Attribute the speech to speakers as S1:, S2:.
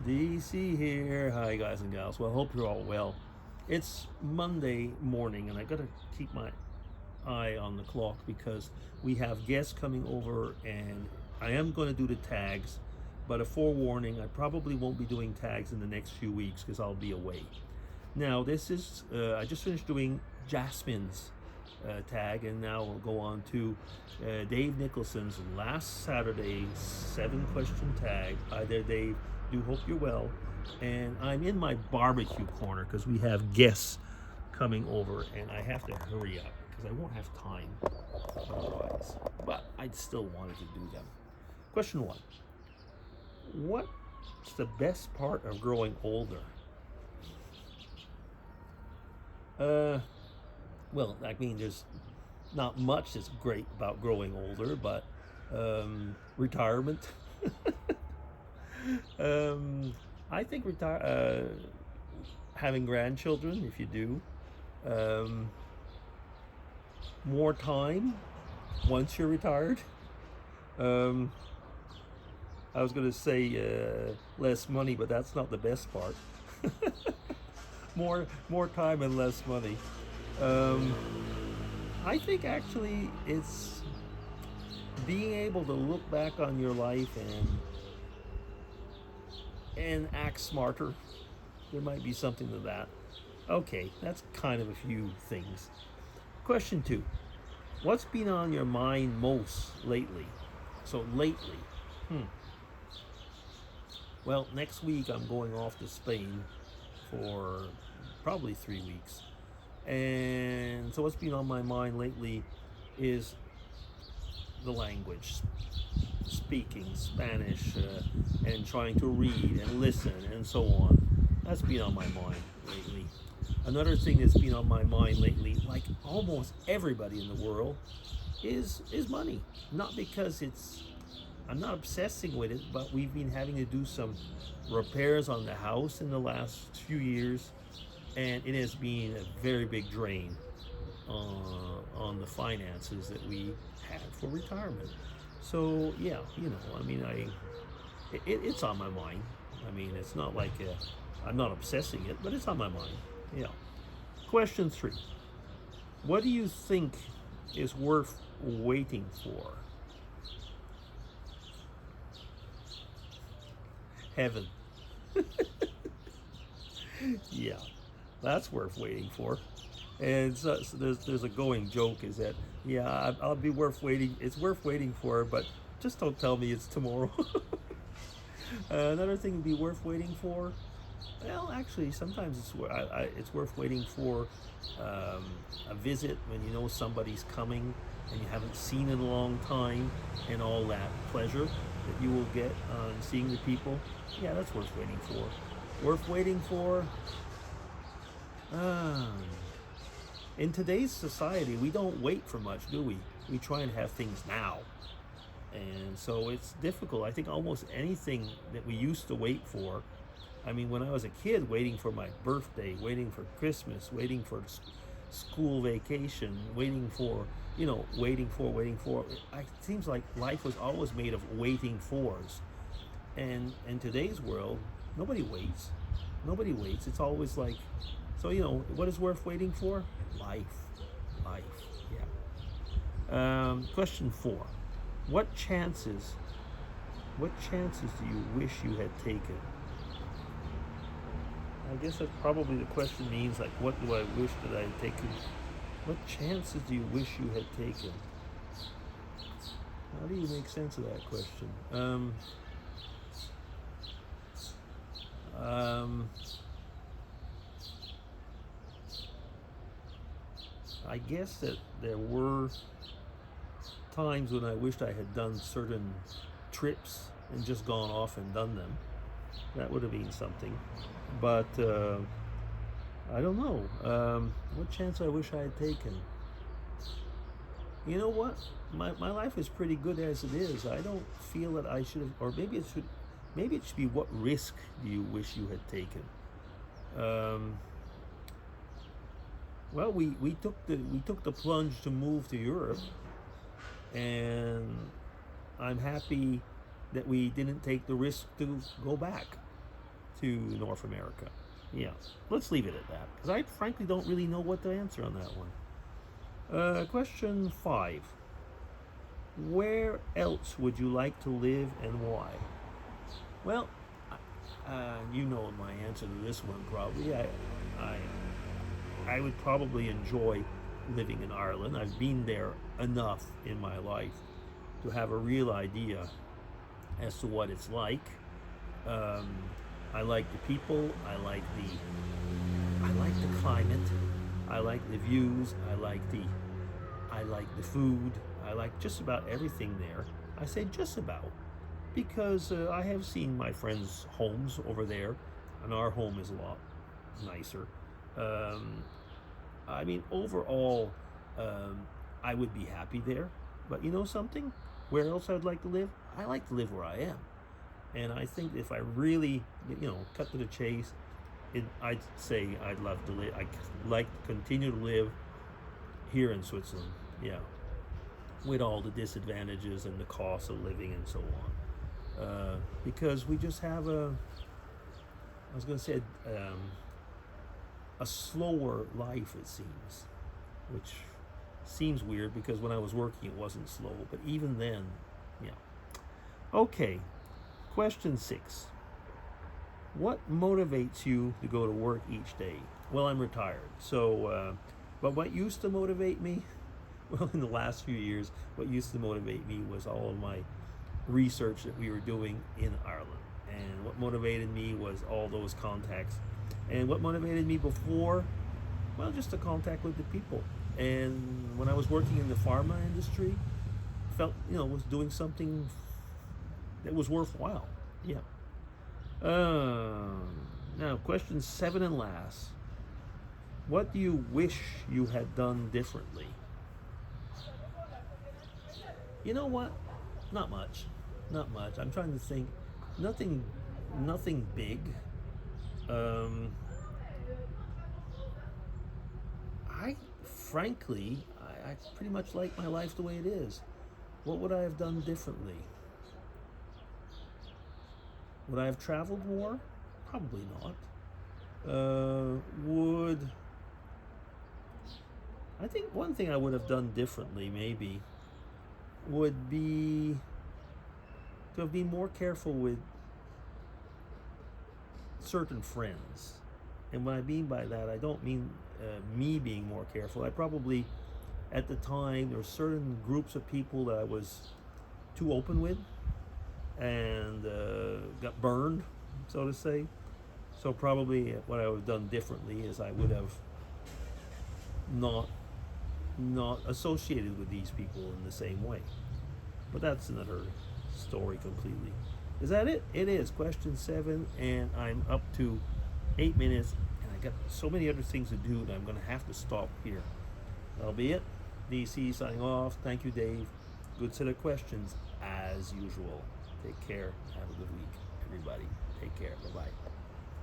S1: DC here. Hi, guys and gals. Well, hope you're all well. It's Monday morning, and I gotta keep my eye on the clock because we have guests coming over, and I am going to do the tags. But a forewarning, I probably won't be doing tags in the next few weeks because I'll be away. Now, this is I just finished doing Jasmine's tag, and now we'll go on to Dave Nicholson's last Saturday 7-question tag. Hi there, Dave. Do hope you're well. And I'm in my barbecue corner because we have guests coming over, and I have to hurry up because I won't have time otherwise. But I still wanted to do them. Question 1: what's the best part of growing older? Well, I mean, there's not much that's great about growing older, but retirement. I think having grandchildren, if you do, more time once you're retired. Um, I was going to say less money, but that's not the best part. more time and less money. Um, I think actually it's being able to look back on your life and act smarter. There might be something to that. Okay, that's kind of a few things. Question 2: what's been on your mind most lately? So lately, well, next week I'm going off to Spain for probably 3 weeks. And so what's been on my mind lately is the language, speaking Spanish, and trying to read and listen and so on. That's been on my mind lately. Another thing that's been on my mind lately, like almost everybody in the world, is money. Not because I'm not obsessing with it, but we've been having to do some repairs on the house in the last few years, and it has been a very big drain on the finances that we had for retirement. So yeah, I mean, it's on my mind. I mean, it's not like I'm not obsessing it, but it's on my mind. Yeah. Question 3: what do you think is worth waiting for? Heaven. Yeah, that's worth waiting for. And so there's a going joke is that, yeah, I'll be worth waiting. It's worth waiting for, but just don't tell me it's tomorrow. Another thing would be worth waiting for. Well, actually, sometimes it's worth waiting for a visit when you know somebody's coming and you haven't seen in a long time, and all that pleasure that you will get on seeing the people. Yeah, that's worth waiting for. Worth waiting for. In today's society, we don't wait for much, do we? We try and have things now. And so it's difficult. I think almost anything that we used to wait for, I mean, when I was a kid, waiting for my birthday, waiting for Christmas, waiting for school vacation, waiting for, it seems like life was always made of waiting fors. And in today's world, nobody waits. Nobody waits. It's always like, so, what is worth waiting for? Life. Life, yeah. Question 4. What chances do you wish you had taken? I guess that probably the question means, like, what do I wish that I had taken? What chances do you wish you had taken? How do you make sense of that question? I guess that there were times when I wished I had done certain trips and just gone off and done them. That would have been something. But I don't know. What chance I wish I had taken? You know what? My life is pretty good as it is. I don't feel that I should have, or maybe it should be, what risk do you wish you had taken? Well, we took the plunge to move to Europe, and I'm happy that we didn't take the risk to go back. to North America. Yeah, let's leave it at that, because I frankly don't really know what to answer on that one. Question 5. Where else would you like to live and why? Well, you know my answer to this one probably. I would probably enjoy living in Ireland. I've been there enough in my life to have a real idea as to what it's like. I like the people. I like the climate. I like the views. I like the food. I like just about everything there. I say just about, because I have seen my friends' homes over there, and our home is a lot nicer. I mean, overall, I would be happy there. But you know something? Where else I'd like to live? I like to live where I am. And I think if I really, cut to the chase, I'd say I'd love to live. I'd like to continue to live here in Switzerland. Yeah. With all the disadvantages and the cost of living and so on. Because we just have a slower life, it seems, which seems weird because when I was working it wasn't slow, but even then, yeah. Okay, question 6. What motivates you to go to work each day? Well, I'm retired, so, but what used to motivate me? Well, in the last few years, what used to motivate me was all of my research that we were doing in Ireland. And what motivated me was all those contacts. And what motivated me before? Well, just the contact with the people. And when I was working in the pharma industry, felt, was doing something that was worthwhile. Yeah. Now, question 7 and last. What do you wish you had done differently? You know what? Not much. Not much. I'm trying to think. Nothing big. Frankly, I pretty much like my life the way it is. What would I have done differently? Would I have traveled more? Probably not. I think one thing I would have done differently, maybe, would be to have been more careful with certain friends. And what I mean by that, I don't mean me being more careful. I probably, at the time, there were certain groups of people that I was too open with and got burned, so to say. So probably what I would have done differently is I would have not associated with these people in the same way. But that's another story completely. Is that it? It is. Question 7, and I'm up to 8 minutes, and I got so many other things to do that I'm going to have to stop here. That'll be it. DC signing off. Thank you, Dave. Good set of questions, as usual. Take care. Have a good week, everybody. Take care. Bye-bye.